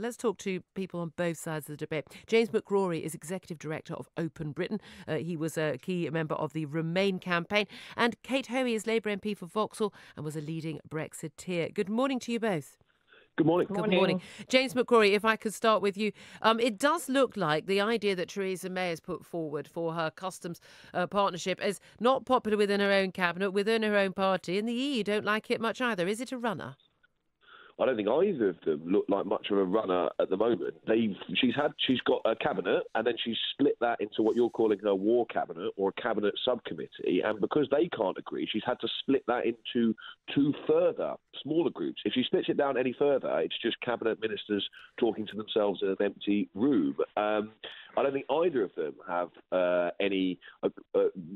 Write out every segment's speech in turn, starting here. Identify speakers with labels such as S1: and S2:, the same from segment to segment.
S1: Let's talk to people on both sides of the debate. James McGrory is Executive Director of Open Britain. He was a key member of the Remain campaign. And Kate Hoey is Labour MP for Vauxhall and was a leading Brexiteer. Good morning to you both.
S2: Good morning.
S1: Good morning. James McGrory, if I could start with you. It does look like the idea that Theresa May has put forward for her customs partnership is not popular within her own cabinet, within her own party, and the EU don't like it much either. Is it a runner?
S2: I don't think either of them look like much of a runner at the moment. She's got a cabinet, and then she's split that into what you're calling her war cabinet or a cabinet subcommittee. And because they can't agree, she's had to split that into two further smaller groups. If she splits it down any further, it's just cabinet ministers talking to themselves in an empty room. I don't think either of them have any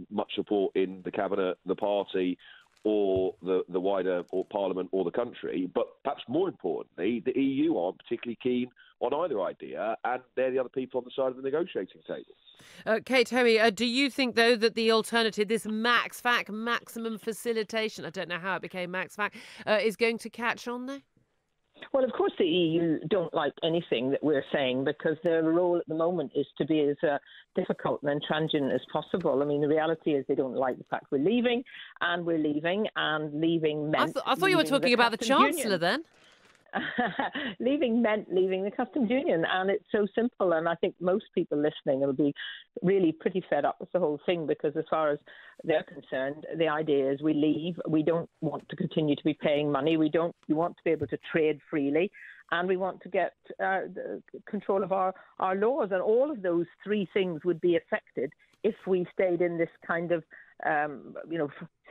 S2: much support in the cabinet, the party, or the wider or Parliament or the country. But perhaps more importantly, the EU aren't particularly keen on either idea, and they're the other people on the side of the negotiating table.
S1: Kate Hoey, do you think, though, that the alternative, this MaxFac, maximum facilitation, I don't know how it became MaxFac, is going to catch on there?
S3: Well, of course, the EU don't like anything that we're saying because their role at the moment is to be as difficult and intransigent as possible. I mean, the reality is they don't like the fact we're leaving, and leaving meant...
S1: I thought you were talking about the Chancellor then.
S3: Leaving meant leaving the customs union, and it's so simple. And I think most people listening will be really pretty fed up with the whole thing because, as far as they're concerned, the idea is we leave. We don't want to continue to be paying money. We want to be able to trade freely, and we want to get control of our laws. And all of those three things would be affected if we stayed in this kind of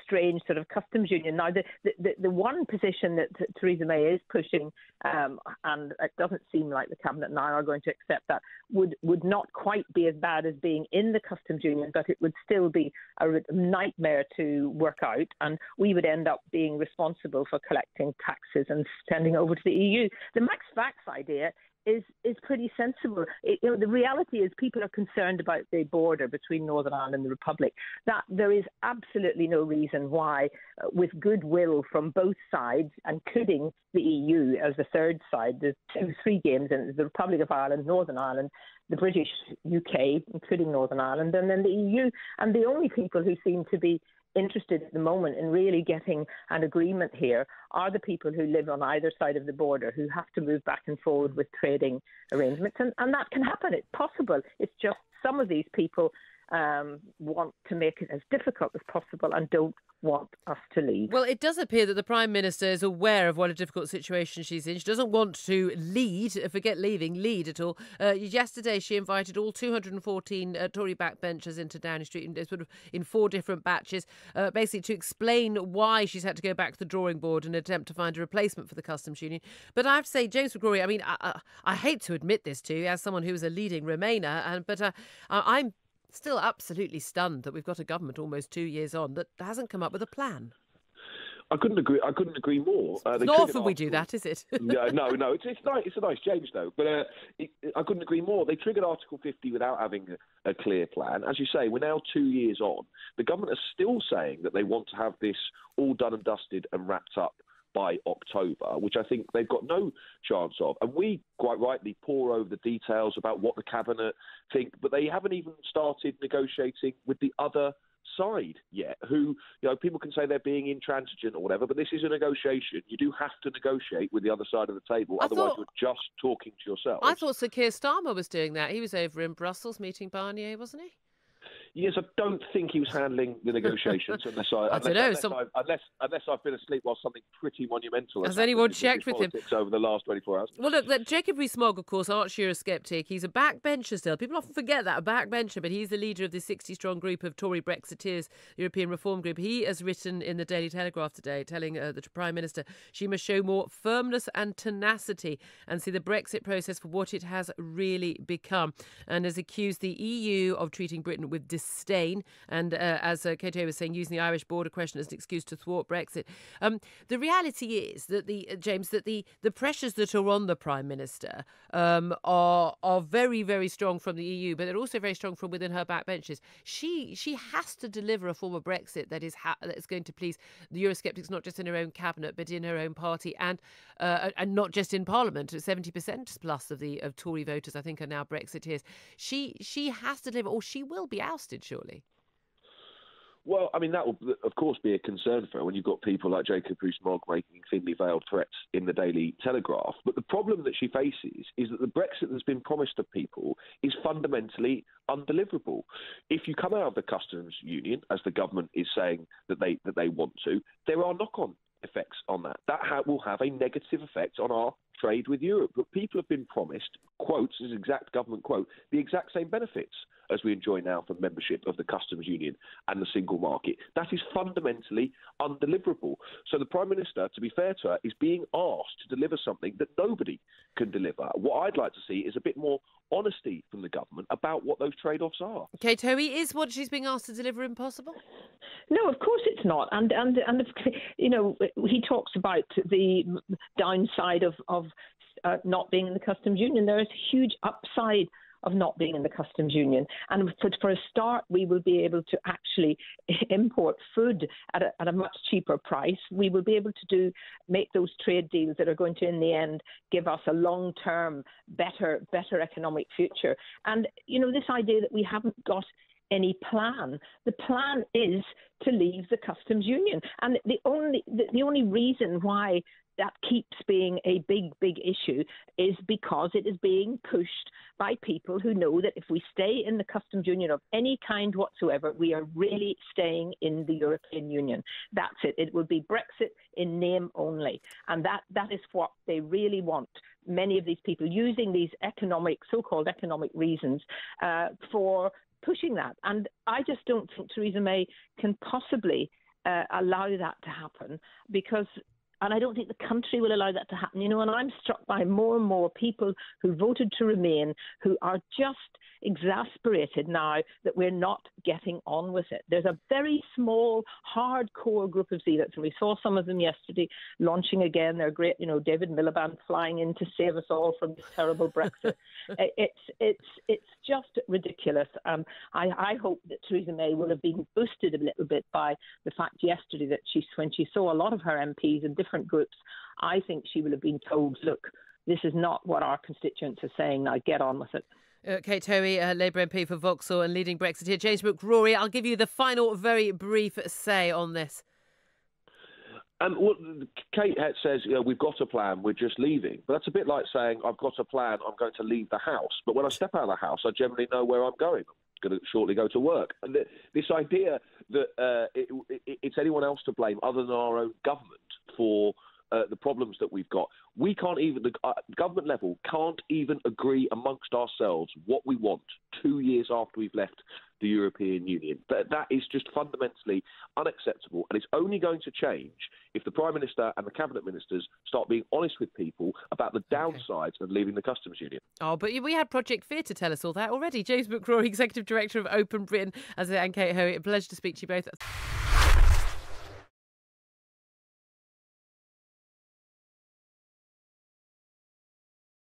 S3: strange sort of customs union. Now, the one position that Theresa May is pushing, and it doesn't seem like the Cabinet now are going to accept that, would not quite be as bad as being in the customs union, but it would still be a nightmare to work out, and we would end up being responsible for collecting taxes and sending over to the EU. The Max Fax idea is pretty sensible. The reality is people are concerned about the border between Northern Ireland and the Republic, that there is absolutely no reason why, with goodwill from both sides, including the EU as the third side, there's three games, and the Republic of Ireland, Northern Ireland, the British UK, including Northern Ireland, and then the EU. And the only people who seem to be interested at the moment in really getting an agreement here are the people who live on either side of the border, who have to move back and forward with trading arrangements. And that can happen. It's possible. It's just some of these people want to make it as difficult as possible and don't want us to leave.
S1: Well, it does appear that the Prime Minister is aware of what a difficult situation she's in. She doesn't want to lead at all. Yesterday, she invited all 214 Tory backbenchers into Downing Street sort of in 4 different batches, basically to explain why she's had to go back to the drawing board and attempt to find a replacement for the customs union. But I have to say, James McGrory, I mean, I hate to admit this to you as someone who is a leading Remainer, but I'm still absolutely stunned that we've got a government almost 2 years on that hasn't come up with a plan.
S2: I couldn't agree more.
S1: It's not often we do that, is it?
S2: No. It's nice. It's a nice change, though. But I couldn't agree more. They triggered Article 50 without having a clear plan. As you say, we're now 2 years on. The government are still saying that they want to have this all done and dusted and wrapped up by October, which I think they've got no chance of. And we, quite rightly, pore over the details about what the Cabinet think, but they haven't even started negotiating with the other side yet, who, people can say they're being intransigent or whatever, but this is a negotiation. You do have to negotiate with the other side of the table, otherwise you're just talking to yourself.
S1: I thought Sir Keir Starmer was doing that. He was over in Brussels meeting Barnier, wasn't he?
S2: Yes, I don't think he was handling the negotiations unless I've been asleep while something pretty monumental
S1: has anyone checked with him
S2: over the last 24 hours.
S1: Well, look, Jacob Rees-Mogg, of course, arch Eurosceptic. He's a backbencher still. People often forget that, a backbencher, but he's the leader of the 60-strong group of Tory Brexiteers, European Reform Group. He has written in the Daily Telegraph today, telling the Prime Minister she must show more firmness and tenacity and see the Brexit process for what it has really become, and has accused the EU of treating Britain with disdain disdain. And as Kate Hoey was saying, using the Irish border question as an excuse to thwart Brexit. The reality is that James, that the pressures that are on the Prime Minister are very, very strong from the EU, but they're also very strong from within her backbenches. She has to deliver a form of Brexit that is going to please the Eurosceptics, not just in her own cabinet, but in her own party, and not just in Parliament. 70% plus of Tory voters, I think, are now Brexiteers. She has to deliver, or she will be ousted, surely.
S2: Well, I mean, that will, of course, be a concern for her when you've got people like Jacob Rees-Mogg making thinly veiled threats in the Daily Telegraph. But the problem that she faces is that the Brexit that's been promised to people is fundamentally undeliverable. If you come out of the customs union, as the government is saying that they want to, there are knock-on effects on that. That will have a negative effect on our trade with Europe. But people have been promised, quotes, this exact government quote, the exact same benefits as we enjoy now from membership of the customs union and the single market. That is fundamentally undeliverable. So the Prime Minister, to be fair to her, is being asked to deliver something that nobody can deliver. What I'd like to see is a bit more honesty from the government about what those trade-offs are.
S1: Kate Hoey, is what she's being asked to deliver impossible?
S3: No, of course it's not. And you know, he talks about the downside of not being in the customs union. There is a huge upside of not being in the customs union. And for a start, we will be able to actually import food at a much cheaper price. We will be able to make those trade deals that are going to, in the end, give us a long-term, better economic future. And, you know, this idea that we haven't got any plan. The plan is to leave the customs union. And the only reason why that keeps being a big issue is because it is being pushed by people who know that if we stay in the customs union of any kind whatsoever, we are really staying in the European Union. That's it. It will be Brexit in name only. And that is what they really want. Many of these people using these so-called economic reasons for pushing that. And I just don't think Theresa May can possibly allow that to happen and I don't think the country will allow that to happen. You know, and I'm struck by more and more people who voted to remain who are just exasperated now that we're not getting on with it. There's a very small, hardcore group of zealots, and we saw some of them yesterday launching again. They're great, you know, David Miliband flying in to save us all from this terrible Brexit. It's just ridiculous. I hope that Theresa May will have been boosted a little bit by the fact yesterday that when she saw a lot of her MPs in different groups, I think she will have been told, look, this is not what our constituents are saying, now get on with it.
S1: Kate Hoey, Labour MP for Vauxhall and leading Brexiteer. James McGrory, I'll give you the final, very brief say on this.
S2: Well, Kate says, you know, we've got a plan, we're just leaving. But that's a bit like saying, I've got a plan, I'm going to leave the house. But when I step out of the house, I generally know where I'm going. I'm going to shortly go to work. And this idea that it's anyone else to blame other than our own government for the problems that we've got. We can't even, the government level can't even agree amongst ourselves what we want 2 years after we've left the European Union. That is just fundamentally unacceptable, and it's only going to change if the Prime Minister and the Cabinet Ministers start being honest with people about the downsides of leaving the customs union.
S1: Oh, but we had Project Fear to tell us all that already. James McGrory, Executive Director of Open Britain, and Kate Hoey, a pleasure to speak to you both.